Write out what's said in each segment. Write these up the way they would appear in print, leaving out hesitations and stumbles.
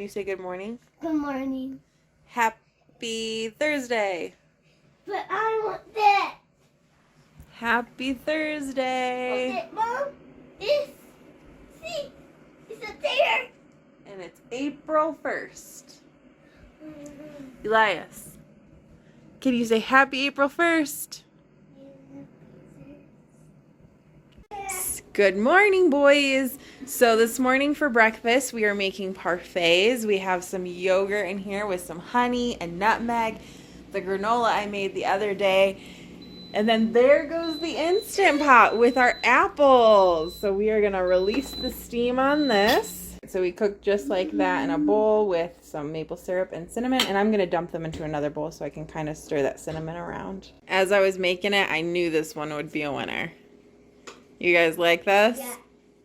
you say good morning? Good morning. Happy Thursday. But I want that. Happy Thursday. Okay, Mom. See, it's a there. And it's April 1st. Elias, can you say happy April 1st? Good morning, boys. So this morning for breakfast, we are making parfaits. We have some yogurt in here with some honey and nutmeg, the granola I made the other day. And then there goes the Instant Pot with our apples. So we are gonna release the steam on this. So we cook just like that in a bowl with some maple syrup and cinnamon. And I'm gonna dump them into another bowl so I can kind of stir that cinnamon around. As I was making it, I knew this one would be a winner. You guys like this? Yeah.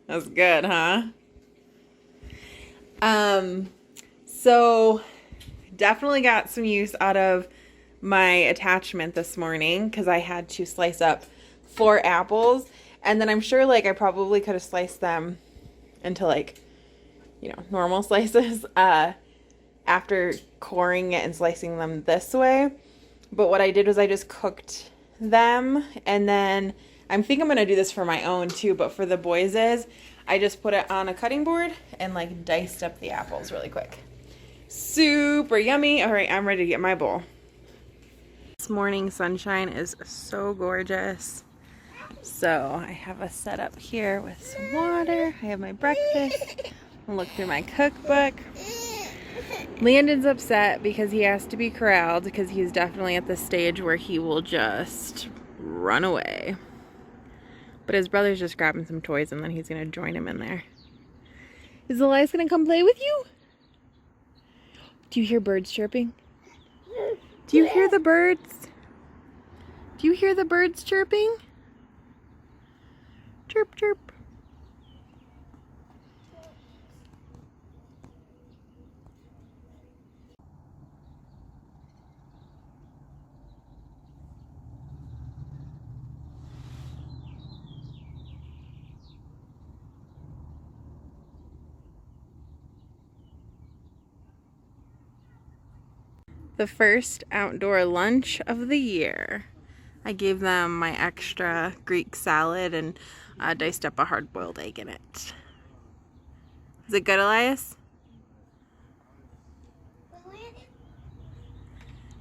That's good, huh? So definitely got some use out of my attachment this morning because I had to slice up 4 apples, and then I'm sure like I probably could have sliced them into like, normal slices after coring it and slicing them this way. But what I did was I just cooked them, and then I think I'm going to do this for my own too, but for the boys' I just put it on a cutting board and like diced up the apples really quick. Super yummy. All right, I'm ready to get my bowl. This morning sunshine is so gorgeous. So I have a setup here with some water. I have my breakfast. I'll look through my cookbook. Landon's upset because he has to be corralled because he's definitely at the stage where he will just run away. But his brother's just grabbing some toys and then he's going to join him in there. Is Elias going to come play with you? Do you hear birds chirping? Do you hear the birds? Do you hear the birds chirping? Chirp, chirp. The first outdoor lunch of the year. I gave them my extra Greek salad and diced up a hard-boiled egg in it. Is it good, Elias?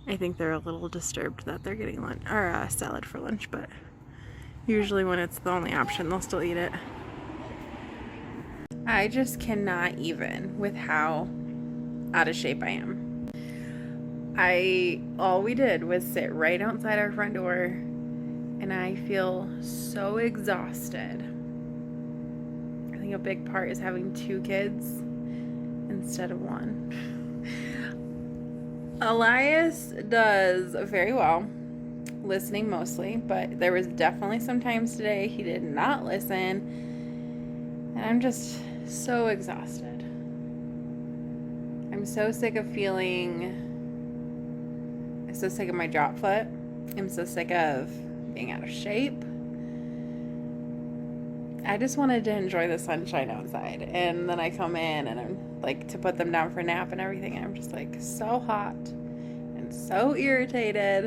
I think they're a little disturbed that they're getting lunch or salad for lunch, but usually when it's the only option, they'll still eat it. I just cannot even with how out of shape I am. All we did was sit right outside our front door and I feel so exhausted. I think a big part is having 2 kids instead of 1. Elias does very well, listening mostly, but there was definitely some times today he did not listen, and I'm just so exhausted. I'm so sick of I'm so sick of my drop foot. I'm so sick of being out of shape. I just wanted to enjoy the sunshine outside. And then I come in and I'm like to put them down for a nap and everything. And I'm just like so hot and so irritated.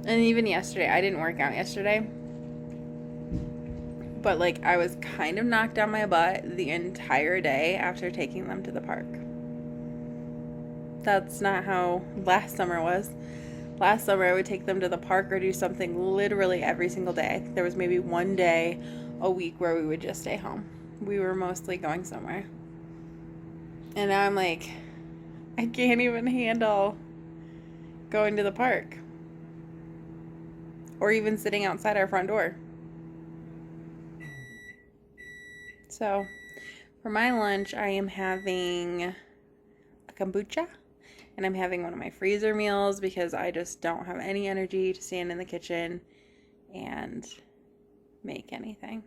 And even yesterday, I didn't work out yesterday. But like I was kind of knocked on my butt the entire day after taking them to the park. That's not how last summer was. Last summer I would take them to the park or do something literally every single day. I think there was maybe one day a week where we would just stay home. We were mostly going somewhere. And now I'm like, I can't even handle going to the park. Or even sitting outside our front door. So, for my lunch, I am having a kombucha, and I'm having one of my freezer meals because I just don't have any energy to stand in the kitchen and make anything.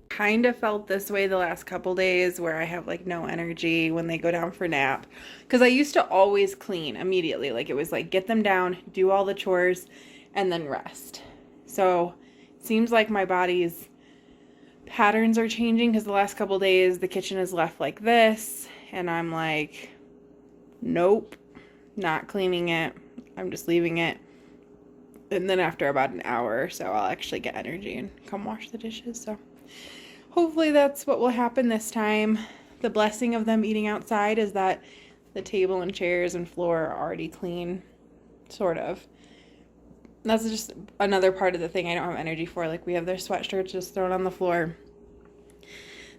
Kind of felt this way the last couple days where I have like no energy when they go down for nap, because I used to always clean immediately. Like it was like get them down, do all the chores, and then rest. So, it seems like my body's patterns are changing because the last couple days the kitchen is left like this, and I'm like, nope, not cleaning it. I'm just leaving it. And then after about an hour or so, I'll actually get energy and come wash the dishes. So hopefully that's what will happen this time. The blessing of them eating outside is that the table and chairs and floor are already clean, sort of. That's just another part of the thing I don't have energy for. Like, we have their sweatshirts just thrown on the floor.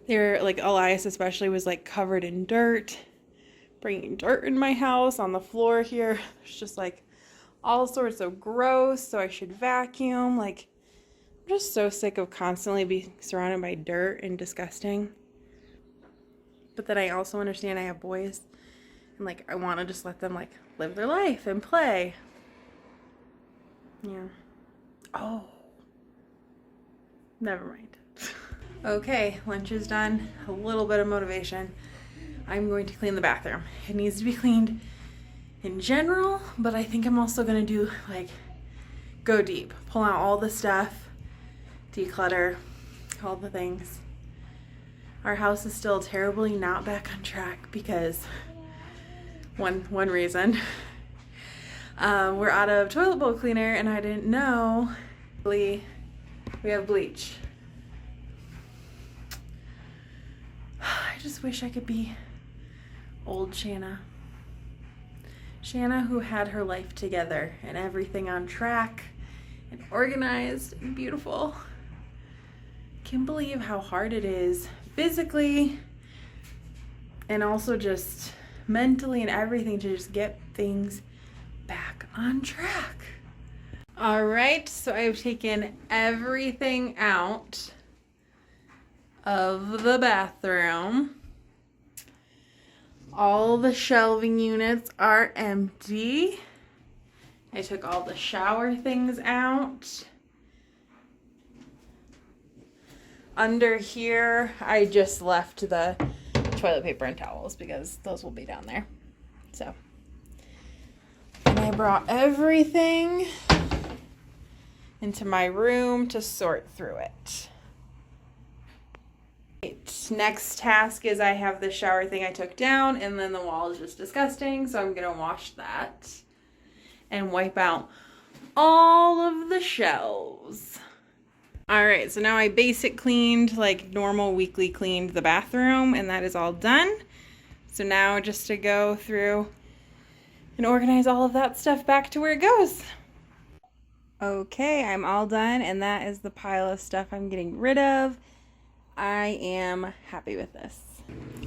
They're like, Elias especially was like covered in dirt, bringing dirt in my house on the floor here. It's just like all sorts of gross, so I should vacuum. Like, I'm just so sick of constantly being surrounded by dirt and disgusting. But then I also understand I have boys, and like, I want to just let them like live their life and play. Yeah. Oh. Never mind. Okay, lunch is done. A little bit of motivation. I'm going to clean the bathroom. It needs to be cleaned in general, but I think I'm also gonna do like, go deep. Pull out all the stuff, declutter, all the things. Our house is still terribly not back on track because one reason. We're out of toilet bowl cleaner, and I didn't know we have bleach. I just wish I could be old Shanna. Shanna, who had her life together and everything on track and organized and beautiful. Can't believe how hard it is physically and also just mentally and everything to just get things back on track. All right, so I've taken everything out of the bathroom. All the shelving units are empty. I took all the shower things out. Under here, I just left the toilet paper and towels because those will be down there. So, and I brought everything into my room to sort through it. Next task is I have the shower thing I took down, and then the wall is just disgusting, so I'm gonna wash that and wipe out all of the shelves. All right, so now I basic cleaned, like normal weekly cleaned the bathroom, and that is all done. So now just to go through and organize all of that stuff back to where it goes. Okay, I'm all done, and that is the pile of stuff I'm getting rid of. I am happy with this.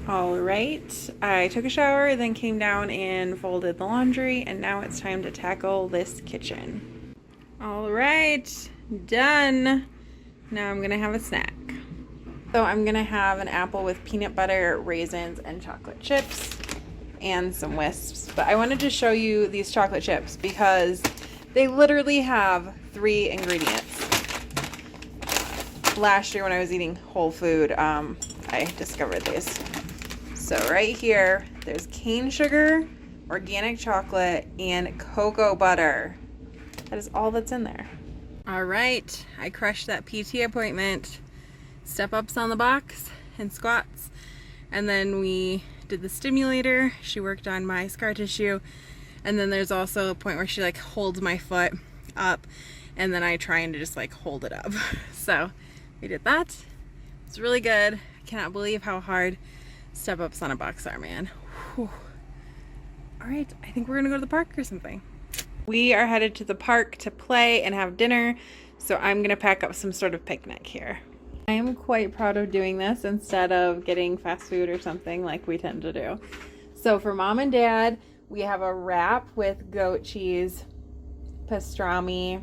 All right, I took a shower, then came down and folded the laundry, and now it's time to tackle this kitchen. All right, done. Now I'm gonna have a snack. So I'm gonna have an apple with peanut butter, raisins, and chocolate chips, and some wisps. But I wanted to show you these chocolate chips because they literally have 3 ingredients. Last year when I was eating whole food, I discovered these. So right here, there's cane sugar, organic chocolate, and cocoa butter. That is all that's in there. All right, I crushed that PT appointment. Step ups on the box and squats. And then we did the stimulator. She worked on my scar tissue. And then there's also a point where she like holds my foot up, and then I try and just like hold it up. So we did that. It's really good. I cannot believe how hard step ups on a box are, man. Whew. All right, I think we're gonna go to the park or something. We are headed to the park to play and have dinner, so I'm gonna pack up some sort of picnic here. I am quite proud of doing this instead of getting fast food or something like we tend to do. So for mom and dad, we have a wrap with goat cheese, pastrami,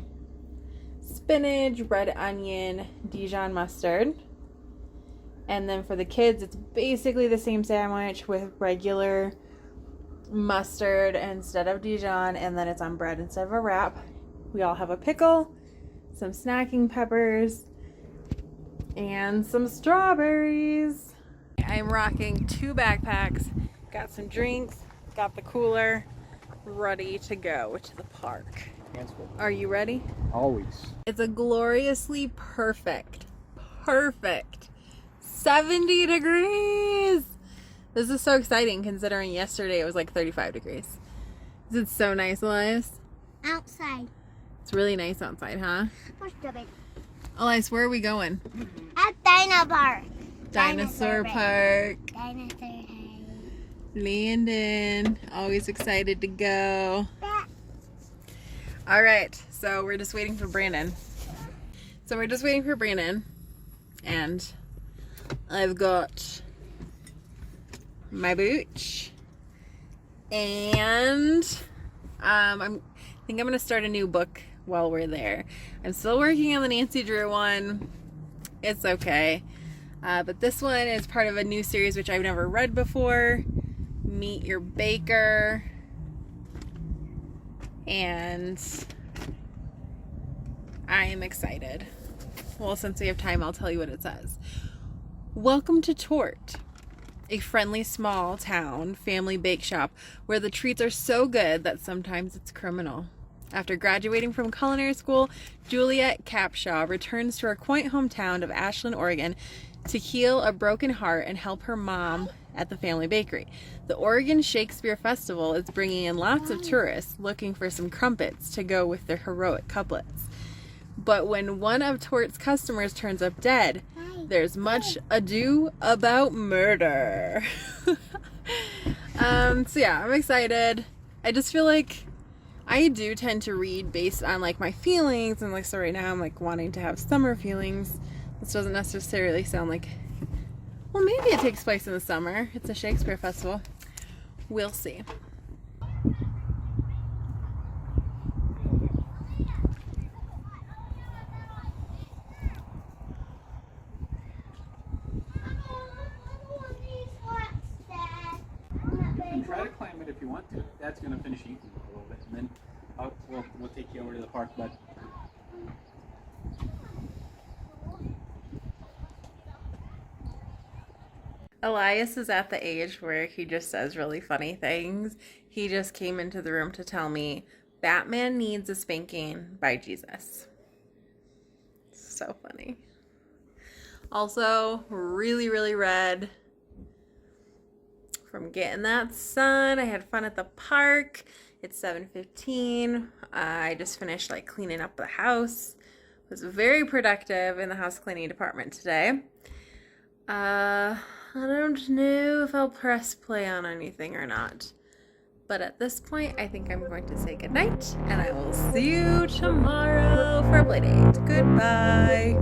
spinach, red onion, Dijon mustard. And then for the kids, it's basically the same sandwich with regular mustard instead of Dijon, and then it's on bread instead of a wrap. We all have a pickle, some snacking peppers, and some strawberries. I'm rocking 2 backpacks, got some drinks, got the cooler, ready to go to the park. Are you ready? Always. It's a gloriously perfect 70 degrees. This is so exciting considering yesterday it was like 35 degrees. Is it so nice, Elias? Outside. It's really nice outside, huh? Where's the baby? Elias, where are we going? At Dino Park. Dinosaur Park. Dinosaur Park. Landon, always excited to go. All right, so we're just waiting for Brandon. And I've got my booch, and I think I'm gonna start a new book while we're there. I'm still working on the Nancy Drew one. It's okay, but this one is part of a new series which I've never read before. Meet Your Baker, and I am excited. Well, since we have time, I'll tell you what it says. Welcome to Tort, a friendly small town family bake shop where the treats are so good that sometimes it's criminal. After graduating from culinary school, Juliet Capshaw returns to her quaint hometown of Ashland, Oregon to heal a broken heart and help her mom at the family bakery. The Oregon Shakespeare Festival is bringing in lots of tourists looking for some crumpets to go with their heroic couplets. But when one of Tort's customers turns up dead, there's much ado about murder. So yeah, I'm excited. I just feel like I do tend to read based on like my feelings, and like so right now I'm like wanting to have summer feelings. This doesn't necessarily sound like, well, maybe it takes place in the summer. It's a Shakespeare festival. We'll see. You can try to climb it if you want to. Dad's going to finish eating a little bit, and then we'll take you over to the park, bud. Elias is at the age where he just says really funny things. He just came into the room to tell me Batman needs a spanking by Jesus. So funny. Also, really, really red from getting that sun. I had fun at the park. It's 7:15. I just finished like cleaning up the house. Was very productive in the house cleaning department today. I don't know if I'll press play on anything or not. But at this point, I think I'm going to say goodnight, and I will see you tomorrow for a play date. Goodbye.